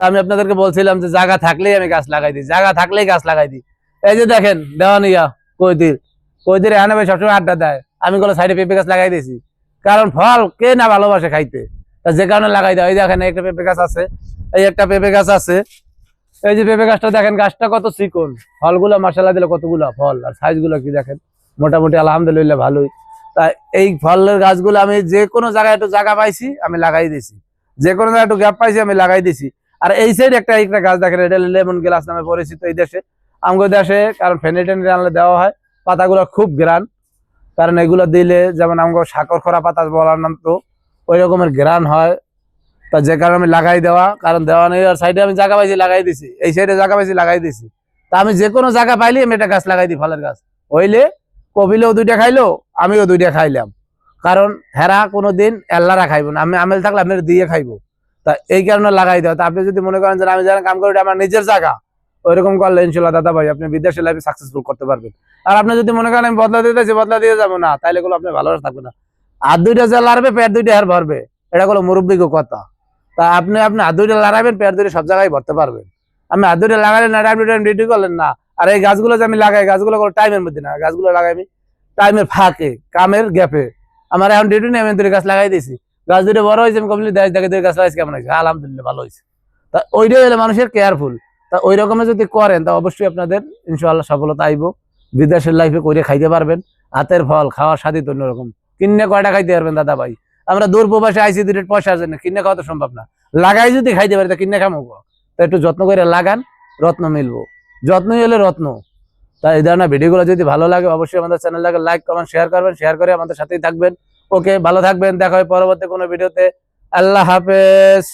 আমি আপনাদেরকে বলছিলাম যে জায়গা থাকলেই আমি গাছ লাগাই দিই, জায়গা থাকলেই গাছ লাগাই দিই। এই যে দেখেন দেওয়ানিয়া কৈদির, কৈদির এখানে ভাই সবসময় আড্ডা দেয়, আমি কোনো সাইডে পেঁপে গাছ লাগাই দিয়েছি, কারণ ফল কে না ভালোবাসে খাইতে, তা যে কারণে লাগাই দেয়। এই দেখেন একটা পেঁপে গাছ আছে, এই একটা পেঁপে গাছ আছে, এই যে পেঁপে গাছটা দেখেন, গাছটা কত চিকন, ফলগুলো মাসাল্লাহ দিলে কতগুলো ফল, আর সাইজ গুলো কি দেখেন, মোটামুটি আলহামদুলিল্লাহ ভালোই। তাই এই ফলের গাছগুলো আমি যে কোনো জায়গায় একটু জায়গা পাইছি আমি লাগাই দিছি, যে কোনো জায়গায় একটু গ্যাপ পাইছি আমি লাগাই দিছি। আর এই সাইড একটা একটা গাছ দেখেন, এটা লেমন গ্লাস নামে পরিচিত এই দেশে, আমগো দেশে, কারণ ফেনিটেন আনলে দেওয়া হয়, পাতাগুলো খুব গ্রান, কারণ এগুলো দিলে যেমন আমগো সাকর খরা পাতা বলার নাম তো ওই রকমের গ্রান হয়। তা যে কারণে আমি লাগাই দেওয়া, কারণ দেওয়া নেই, আর সাইডে আমি জায়গা পাইছি লাগাই দিছি, এই সাইডে জায়গা পাইছি লাগাই দিছি। তা আমি যে কোনো জায়গা পাইলে আমি একটা গাছ লাগাই দিই, ফলের গাছ হইলে কপিলেও দুইটা খাইলো, আমিও দুইটা খাইলাম, কারণ হেরা কোনোদিন এল্লারা খাইবো না, আমি আমেল থাকলে আপনার দিয়ে খাইবো। তা এই কারণে লাগাই দেওয়া। তা আপনি যদি মনে করেন যে আমি যারা কাম করি আমার নিজের জায়গা, ওইরকম করলে ইনশাল্লাহ দাদা ভাই আপনি বিদেশের লাইফে সাকসেসফুল করতে পারবেন। আর আপনি যদি মনে করেন আমি বদলা দিতেছি, বদলা দিয়ে যাবো না, তাইলে গুলো আপনি ভালো থাকবে না। আর দুইটা যে লাড়বে পেট দুইটা হার ভরবে, এটা হলো মুরব্বীকে কথা। তা আপনি হাত দুইটা লাগাবেন, পেট দুইটা সব জায়গায় ভরতে পারবেন। আমি হাত দুইটা লাগালেন না, ডিউটি করলেন না। আর এই গাছগুলো যে আমি লাগাই, গাছগুলো কোনো টাইমের মধ্যে না, গাছগুলো লাগাই আমি টাইমের ফাঁকে, কামের গ্যাপে। আমার এখন ডিউটি নেই, আমি দুটো গাছ লাগাই দিয়েছি, গাছ দুটো বড় হয়েছে, আমি কমপ্লিট দেশ দেখে দুই গাছ লাগাইছি, কেমন হয়েছে আলহামদুলিল্লাহ ভালো হয়েছে। তা ওইটাই হলো মানুষের কেয়ারফুল। তা ওই রকমের যদি করেন তা অবশ্যই আপনাদের ইনশাআল্লাহ সফলতা আইব, বিদেশের লাইফে করে খাইতে পারবেন। হাতের ফল খাওয়ার স্বাদই তো অন্যরকম, কিনে কয়টা খাইতে পারবেন দাদা ভাই? আমরা দূর প্রবাসে আইসি, দুটো পয়সার জন্য কিনে খাওয়া তো সম্ভব না, লাগাই যদি খাইতে পারি তা কিনে খামো। তা একটু যত্ন করে লাগান, রত্ন মিলবো, যত্নই হলে রত্ন। তাই এই ধরনের ভিডিওগুলো যদি ভালো লাগে অবশ্যই আমাদের চ্যানেলটাকে লাইক কমেন্ট শেয়ার করবেন, শেয়ার করে আমাদের সাথেই থাকবেন। ওকে, ভালো থাকবেন, দেখা হয় পরবর্তী কোনো ভিডিওতে। আল্লাহ হাফেজ।